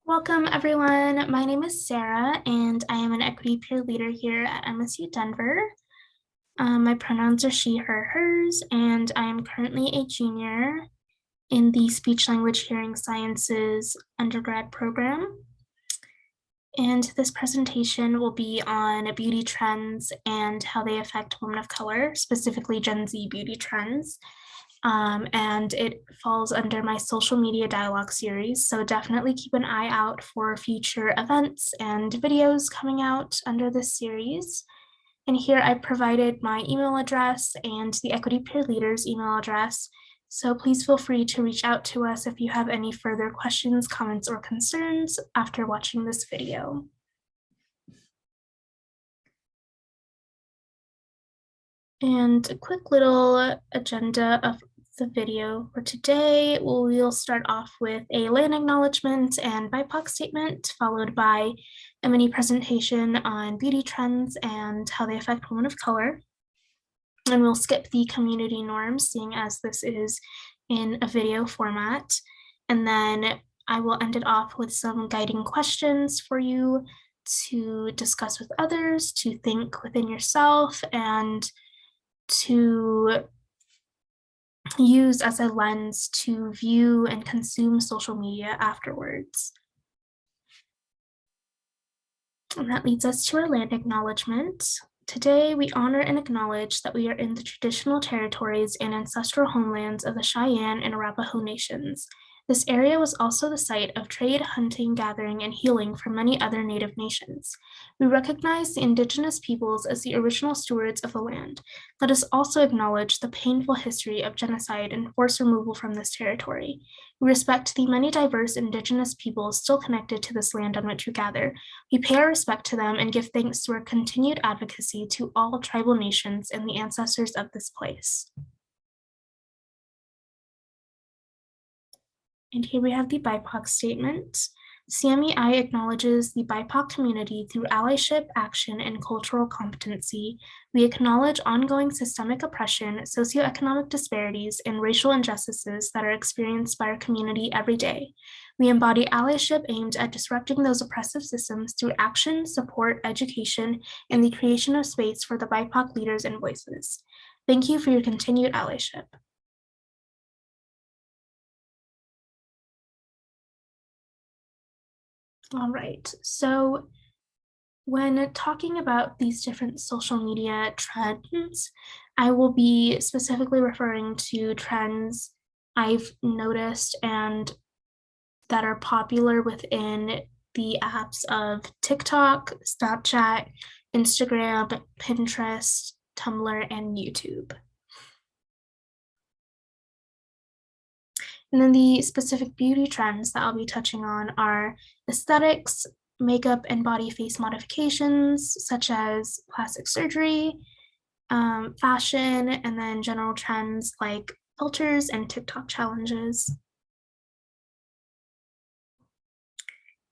Welcome, everyone. My name is Sarah, and I am an equity peer leader here at MSU Denver. My pronouns are she, her, hers, and I am currently a junior in the Speech Language Hearing Sciences undergrad program. And this presentation will be on beauty trends and how they affect women of color, specifically Gen Z beauty trends. And it falls under my social media dialogue series. So definitely keep an eye out for future events and videos coming out under this series. And here I provided my email address and the Equity Peer Leaders email address. So please feel free to reach out to us if you have any further questions, comments, or concerns after watching this video. And a quick little agenda of the video for today. We'll start off with a land acknowledgement and BIPOC statement, followed by a mini presentation on beauty trends and how they affect women of color. And we'll skip the community norms, seeing as this is in a video format. And then I will end it off with some guiding questions for you to discuss with others, to think within yourself, and to use as a lens to view and consume social media afterwards. And that leads us to our land acknowledgement. Today, we honor and acknowledge that we are in the traditional territories and ancestral homelands of the Cheyenne and Arapaho nations. This area was also the site of trade, hunting, gathering, and healing for many other Native nations. We recognize the Indigenous peoples as the original stewards of the land. Let us also acknowledge the painful history of genocide and forced removal from this territory. We respect the many diverse Indigenous peoples still connected to this land on which we gather. We pay our respect to them and give thanks to our continued advocacy to all tribal nations and the ancestors of this place. And here we have the BIPOC statement. CMEI acknowledges the BIPOC community through allyship, action, and cultural competency. We acknowledge ongoing systemic oppression, socioeconomic disparities, and racial injustices that are experienced by our community every day. We embody allyship aimed at disrupting those oppressive systems through action, support, education, and the creation of space for the BIPOC leaders and voices. Thank you for your continued allyship. All right, so when talking about these different social media trends, I will be specifically referring to trends I've noticed and that are popular within the apps of TikTok, Snapchat, Instagram, Pinterest, Tumblr, and YouTube. And then the specific beauty trends that I'll be touching on are aesthetics, makeup and body face modifications, such as plastic surgery, fashion, and then general trends like filters and TikTok challenges.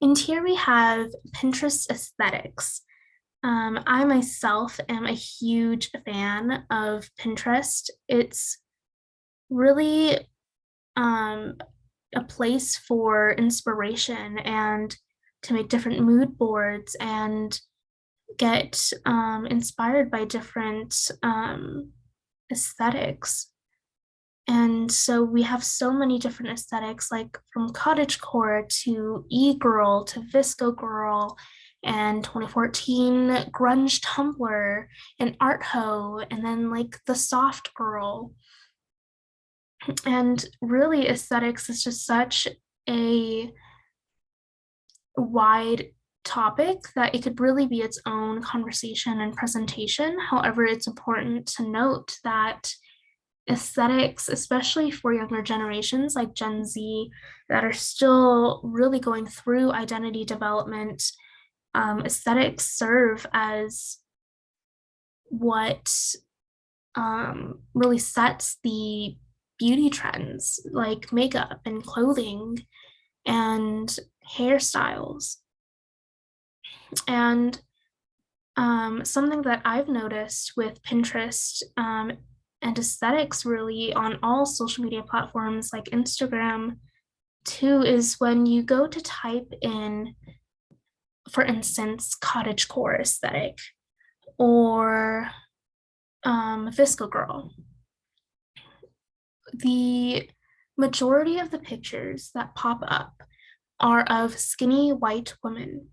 And here we have Pinterest aesthetics. I myself am a huge fan of Pinterest. It's really a place for inspiration and to make different mood boards and get inspired by different aesthetics. And so we have so many different aesthetics, like from cottagecore to e-girl to visco girl and 2014 grunge Tumblr and art ho, and then like the soft girl. And really, aesthetics is just such a wide topic that it could really be its own conversation and presentation. However, it's important to note that aesthetics, especially for younger generations like Gen Z, that are still really going through identity development, aesthetics serve as what really sets the beauty trends like makeup and clothing and hairstyles. And something that I've noticed with Pinterest and aesthetics really on all social media platforms like Instagram, Two is when you go to type in, for instance, cottagecore aesthetic or VSCO girl, the majority of the pictures that pop up are of skinny white women.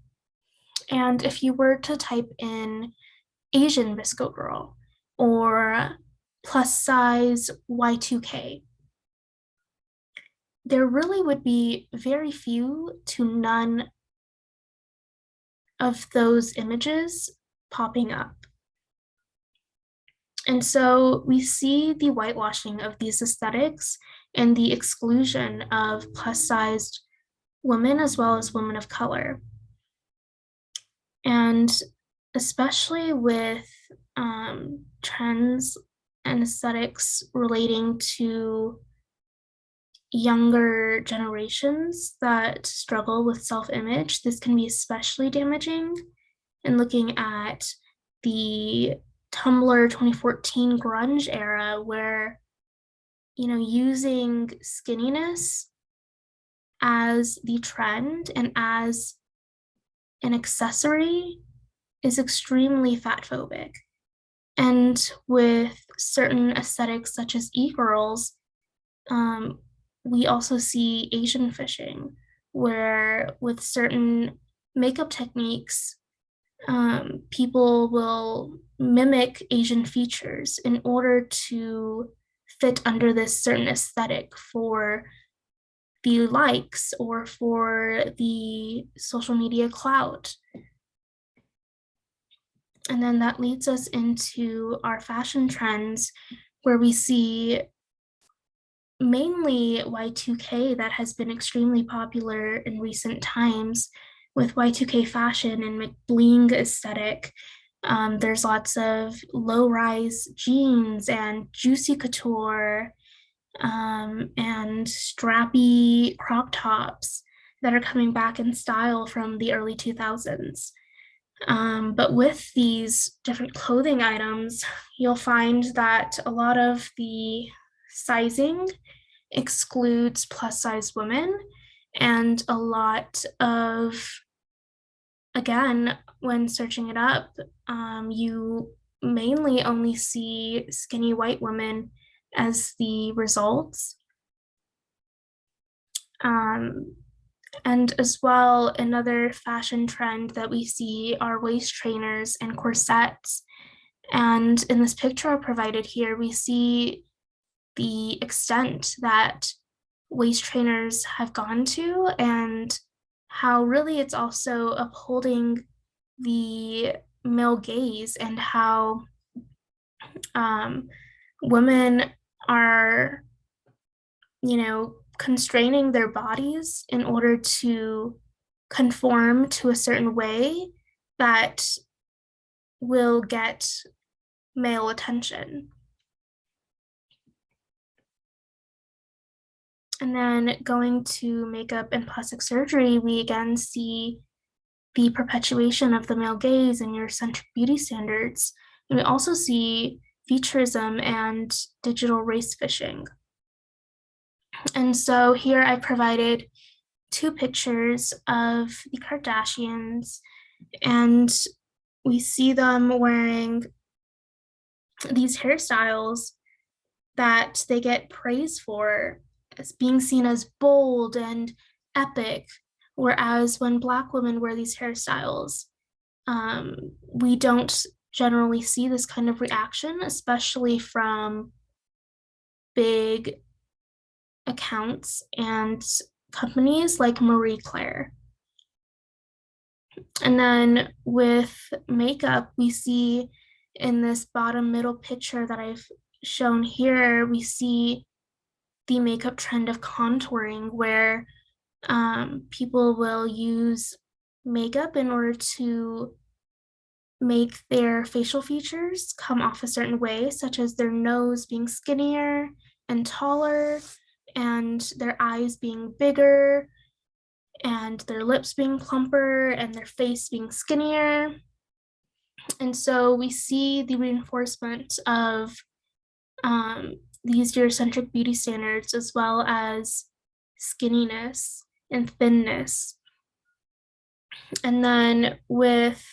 And if you were to type in Asian VSCO girl or plus size Y2K, there really would be very few to none of those images popping up. And so we see the whitewashing of these aesthetics and the exclusion of plus sized women as well as women of color. And especially with trends and aesthetics relating to younger generations that struggle with self-image, this can be especially damaging. And looking at the Tumblr 2014 grunge era, where using skinniness as the trend and as an accessory is extremely fat phobic. And with certain aesthetics such as e-girls, we also see Asian fishing, where with certain makeup techniques, people will mimic Asian features in order to fit under this certain aesthetic for the likes or for the social media clout. And then that leads us into our fashion trends, where we see mainly Y2K that has been extremely popular in recent times with Y2K fashion and bling aesthetic. There's lots of low-rise jeans and juicy couture and strappy crop tops that are coming back in style from the early 2000s. But with these different clothing items, you'll find that a lot of the sizing excludes plus size women, and a lot of, again, when searching it up, you mainly only see skinny white women as the results. And as well, another fashion trend that we see are waist trainers and corsets. And in this picture I provided here, we see the extent that waist trainers have gone to and how really it's also upholding the male gaze and how women are, constraining their bodies in order to conform to a certain way that will get male attention. And then going to makeup and plastic surgery, we again see the perpetuation of the male gaze and Eurocentric beauty standards. And we also see featureism and digital race fishing. And so here I provided two pictures of the Kardashians, and we see them wearing these hairstyles that they get praise for as being seen as bold and epic. Whereas when Black women wear these hairstyles, we don't generally see this kind of reaction, especially from big accounts and companies like Marie Claire. And then with makeup, we see in this bottom middle picture that I've shown here, we see the makeup trend of contouring, where people will use makeup in order to make their facial features come off a certain way, such as their nose being skinnier and taller, and their eyes being bigger, and their lips being plumper, and their face being skinnier. And so we see the reinforcement of these Eurocentric beauty standards, as well as skinniness and thinness. And then with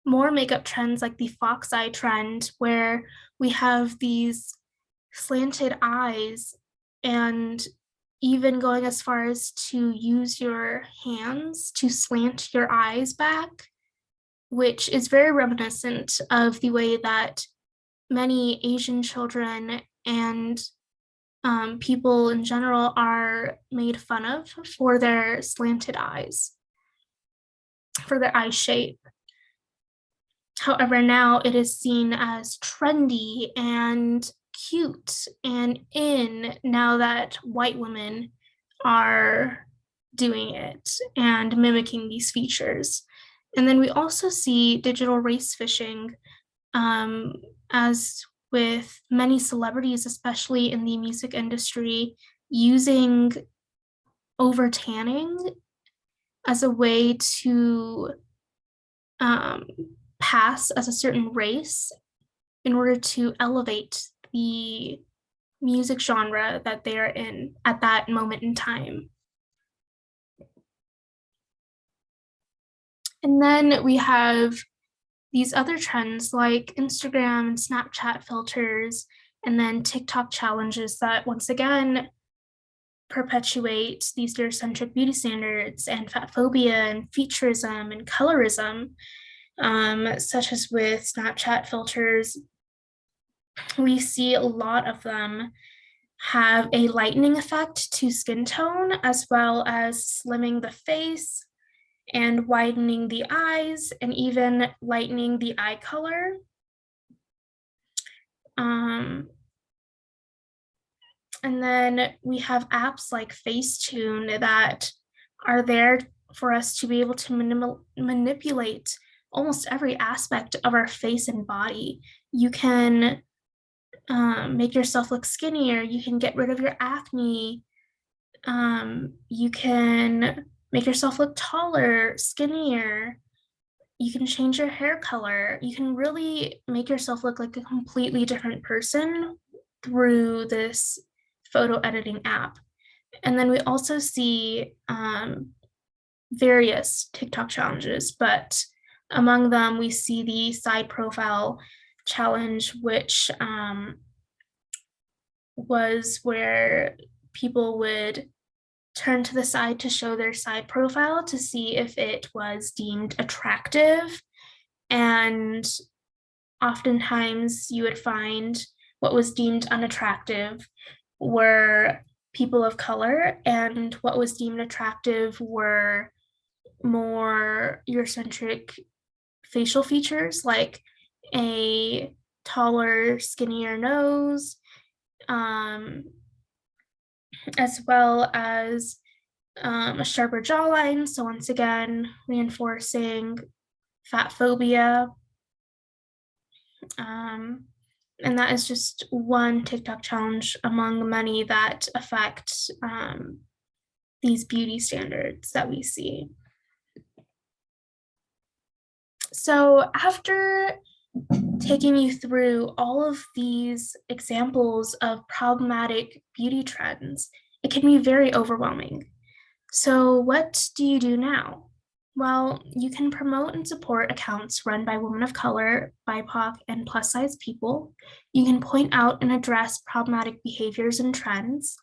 more makeup trends like the fox eye trend, where we have these slanted eyes, and even going as far as to use your hands to slant your eyes back, which is very reminiscent of the way that many Asian children and people in general are made fun of for their slanted eyes, for their eye shape. However, now it is seen as trendy and cute and in now that white women are doing it and mimicking these features. And then we also see digital race fishing, as with many celebrities, especially in the music industry, using over tanning as a way to um, pass as a certain race in order to elevate the music genre that they are in at that moment in time. And then we have these other trends like Instagram and Snapchat filters, and then TikTok challenges that once again perpetuate these Eurocentric beauty standards and fat phobia and featureism and colorism, such as with Snapchat filters. We see a lot of them have a lightening effect to skin tone, as well as slimming the face and widening the eyes and even lightening the eye color. And then we have apps like Facetune that are there for us to be able to manipulate almost every aspect of our face and body. You can make yourself look skinnier. You can get rid of your acne. You can make yourself look taller, skinnier. You can change your hair color. You can really make yourself look like a completely different person through this photo editing app. And then we also see various TikTok challenges, but among them we see the side profile challenge, which was where people would turn to the side to show their side profile to see if it was deemed attractive. And oftentimes you would find what was deemed unattractive were people of color, and what was deemed attractive were more Eurocentric facial features like a taller, skinnier nose, as well as a sharper jawline. So once again, reinforcing fat phobia. And that is just one TikTok challenge among many that affect these beauty standards that we see. So after taking you through all of these examples of problematic beauty trends, it can be very overwhelming. So what do you do now? Well, you can promote and support accounts run by women of color, BIPOC, and plus size people. You can point out and address problematic behaviors and trends,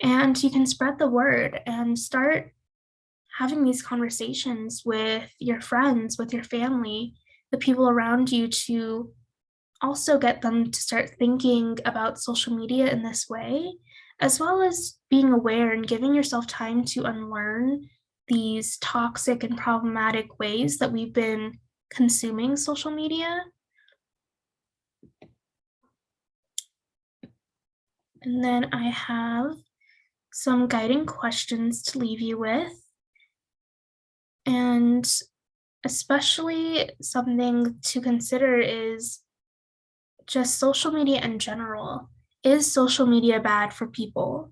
and you can spread the word and start having these conversations with your friends, with your family, the people around you, to also get them to start thinking about social media in this way, as well as being aware and giving yourself time to unlearn these toxic and problematic ways that we've been consuming social media. And then I have some guiding questions to leave you with. And especially something to consider is just social media in general. Is social media bad for people?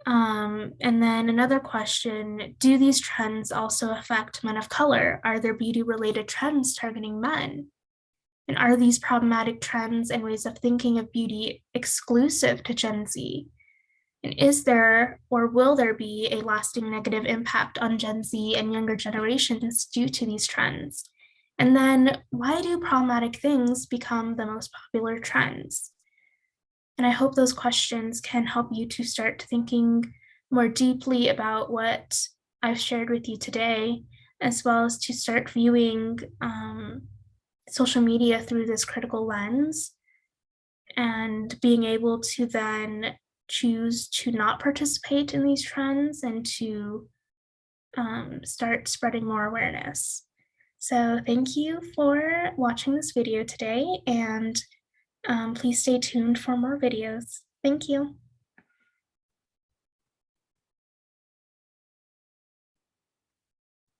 And then another question, do these trends also affect men of color? Are there beauty-related trends targeting men? And are these problematic trends and ways of thinking of beauty exclusive to Gen Z? And is there or will there be a lasting negative impact on Gen Z and younger generations due to these trends? And then why do problematic things become the most popular trends? And I hope those questions can help you to start thinking more deeply about what I've shared with you today, as well as to start viewing social media through this critical lens and being able to then choose to not participate in these trends and to start spreading more awareness. So thank you for watching this video today, and please stay tuned for more videos. Thank you.